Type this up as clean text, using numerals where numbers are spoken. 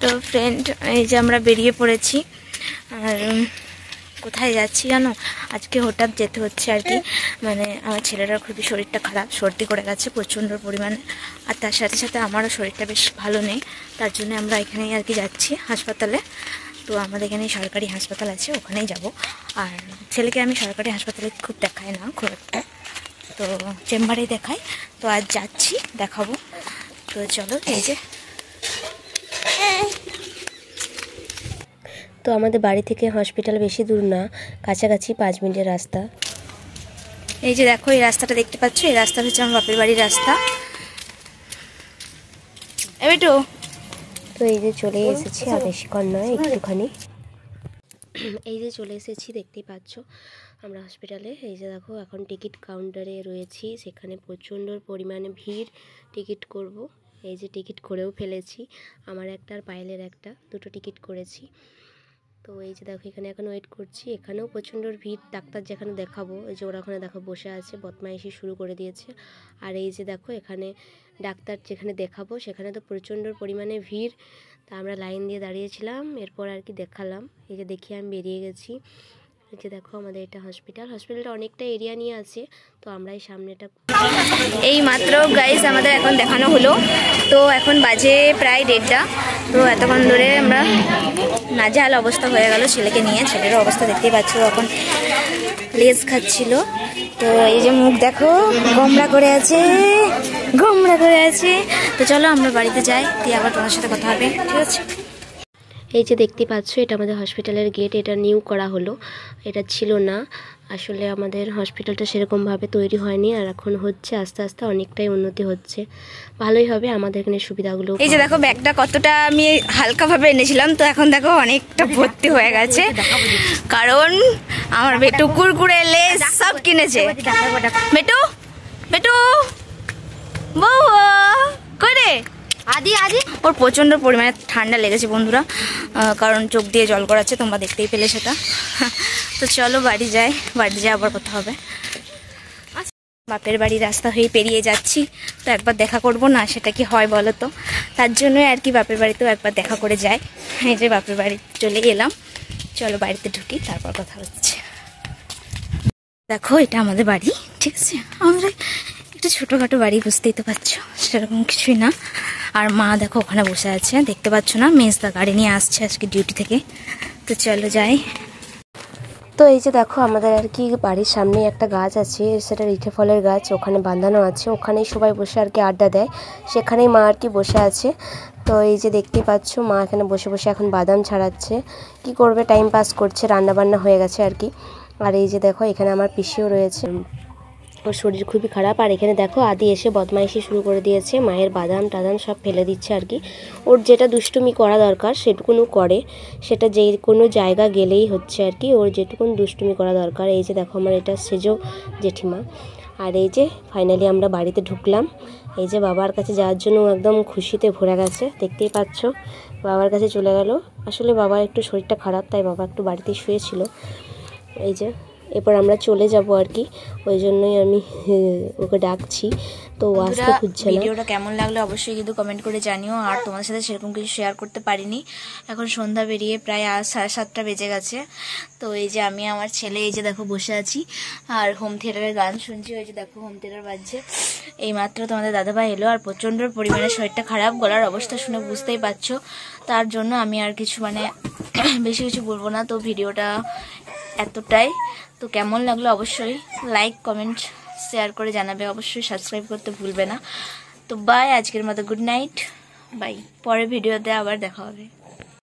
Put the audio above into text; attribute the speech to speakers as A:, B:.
A: তো ফ্রেন্ড, এই যে আমরা বেরিয়ে পড়েছি। আর কোথায় যাচ্ছি জানো? আজকে হঠাৎ যেতে হচ্ছে আর কি। মানে আমার ছেলেটার খুবই শরীরটা খারাপ, সর্দি করে গেছে প্রচণ্ড পরিমাণে। আর তার সাথে সাথে আমারও শরীরটা বেশ ভালো নেই, তার জন্য আমরা এখানেই আর কি যাচ্ছি হাসপাতালে। তো আমাদের এখানে সরকারি হাসপাতাল আছে, ওখানেই যাব। আর ছেলেকে আমি সরকারি হাসপাতালে খুব দেখাই না খুব একটা, তো চেম্বারেই দেখাই। তো আজ যাচ্ছি, দেখাবো। তো চলো, এই যে
B: তো আমাদের বাড়ি থেকে হসপিটাল বেশি দূর না, কাছাকাছি 5 মিনিটের রাস্তা।
A: এই যে দেখো, এই রাস্তাটা দেখতে পাচ্ছ, এই রাস্তা হচ্ছে আমার বাপের বাড়ির রাস্তা। এবারটো
B: তো এই যে চলে এসেছি, আর বেশিক্ষণ নয়, একটুখানি। এই যে চলে এসেছি, দেখতেই পাচ্ছ আমরা হসপিটালে। এই যে দেখো, এখন টিকিট কাউন্টারে রয়েছি, সেখানে প্রচণ্ড পরিমাণে ভিড়। টিকিট করব, এই যে টিকিট করেও ফেলেছি। আমার একটা আর পায়েলের একটা, দুটো টিকিট করেছি। তো এই যে দেখো, এখানে এখন ওয়েট করছি। এখানেও প্রচণ্ড ভিড়। ডাক্তার যেখানে দেখাবো, এই যে ওরা ওখানে দেখো বসে আছে, বদমাইশি শুরু করে দিয়েছে। আর এই যে দেখো, এখানে ডাক্তার যেখানে দেখাবো সেখানে তো প্রচণ্ড পরিমাণে ভিড়। তা আমরা লাইন দিয়ে দাঁড়িয়েছিলাম, এরপর আর কি দেখালাম। এই যে দেখিয়ে আমি বেরিয়ে গেছি। এই যে দেখো, আমাদের এটা হসপিটালটা অনেকটা এরিয়া নিয়ে আছে। তো আমরা এই সামনেটা
A: এই মাত্র গাইস আমাদের এখন দেখানো হলো। তো এখন বাজে প্রায় 1:30। তো এতক্ষণ ধরে আমরা নাজেহাল অবস্থা হয়ে গেল ছেলেকে নিয়ে। ছেলের অবস্থা দেখতেই পাচ্ছ, এখন লেজ খাচ্ছিল। তো এই যে মুখ দেখো, গোমড়া করে আছে। তো চলো আমরা বাড়িতে যাই, দিয়ে আবার তোমার সাথে কথা হবে, ঠিক আছে?
B: এই যে দেখতে পাচ্ছ, এটা আমাদের হসপিটালের গেট। এটা নিউ করা হলো, এটা ছিল না। আসলে আমাদের হসপিটালটা সেরকমভাবে তৈরি হয়নি, আর এখন হচ্ছে আস্তে আস্তে, অনেকটাই উন্নতি হচ্ছে। ভালোই হবে আমাদের এখানে সুবিধাগুলো।
A: এই যে দেখো, ব্যাগটা কতটা আমি হালকাভাবে এনেছিলাম, তো এখন দেখো অনেকটা ভর্তি হয়ে গেছে, কারণ আমার বেটু কুরকুরে লেস সব কিনেছে। বেটু বেটু বউ করে আদি ওর প্রচণ্ড পরিমাণে ঠান্ডা লেগেছে বন্ধুরা, কারণ চোখ দিয়ে জল গড়াচ্ছে, তোমরা দেখতেই পেলে সেটা। তো চলো বাড়ি যাই, আবার কথা হবে। বাপের বাড়ির রাস্তা হয়ে পেরিয়ে যাচ্ছি, তো একবার দেখা করব না, সেটা কি হয় বলো তো? তার জন্যই আর কি বাপের বাড়িতেও একবার দেখা করে যাই। এই যে বাপের বাড়ি চলে এলাম, চলো বাড়িতে ঢুকি, তারপর কথা হচ্ছে। দেখো, এটা আমাদের বাড়ি, ঠিক আছে? আমাদের একটা ছোটোখাটো বাড়ি, বুঝতেই তো পারছো, সেরকম কিছুই না। আর মা দেখো ওখানে বসে আছে, দেখতে পাচ্ছ না? মেজদা গাড়ি নিয়ে আসছে আজকে ডিউটি থেকে। তো চলো যাই।
B: তো এই যে দেখো, আমাদের আর কি বাড়ির সামনে একটা গাছ আছে, সেটা রিঠে ফলের গাছ, ওখানে বাঁধানো আছে। ওখানেই সবাই বসে আর কি আড্ডা দেয়, সেখানেই মা আর কি বসে আছে। তো এই যে দেখতে পাচ্ছ, মা এখানে বসে বসে এখন বাদাম ছাড়াচ্ছে। কি করবে, টাইম পাস করছে, রান্নাবান্না হয়ে গেছে আর কি। আর এই যে দেখো, এখানে আমার পিসিও রয়েছে, ওর শরীর খুবই খারাপ। আর এখানে দেখো, আদি এসে বদমাইশি শুরু করে দিয়েছে, মায়ের বাদাম টাদাম সব ফেলে দিচ্ছে আর কি। ওর যেটা দুষ্টুমি করা দরকার সেটুকুনও করে, সেটা যে কোনো জায়গা গেলেই হচ্ছে আর কি, ওর যেটুকুন দুষ্টুমি করা দরকার। এই যে দেখো, আমার এটা সেজো জেঠিমা। আর এই যে ফাইনালি আমরা বাড়িতে ঢুকলাম। এই যে বাবার কাছে যাওয়ার জন্য একদম খুশিতে ভরে গেছে, দেখতেই পাচ্ছ, বাবার কাছে চলে গেল। আসলে বাবার একটু শরীরটা খারাপ, তাই বাবা একটু বাড়িতে শুয়েছিল। এই যে এরপর আমরা চলে যাব আর কি, ওই জন্যই আমি ওকে ডাকছি। তো আসতে খুঁজছে না।
A: ভিডিওটা কেমন লাগলো অবশ্যই কিন্তু কমেন্ট করে জানিও। আর তোমাদের সাথে সেরকম কিছু শেয়ার করতে পারিনি, এখন সন্ধ্যা বেরিয়ে প্রায় 7:30 বেজে গেছে। তো এই যে আমি আমার ছেলে, এই যে দেখো বসে আছি, আর হোম থিয়েটারের গান শুনছি। ওই যে দেখো হোম থিয়েটার বাজছে। এই মাত্র তোমাদের দাদাভাই এলো, আর প্রচণ্ড পরিমাণে শরীরটা খারাপ, গলার অবস্থা শুনে বুঝতেই পারছো। তার জন্য আমি আর কিছু বেশি কিছু বলবো না। তো ভিডিওটা এতটাই। তো কেমন লাগলো অবশ্যই লাইক কমেন্ট শেয়ার করে জানাবে, অবশ্যই সাবস্ক্রাইব করতে ভুলবে না। তো বাই, আজকের মতো গুড নাইট, বাই। পরের ভিডিওতে আবার দেখা হবে।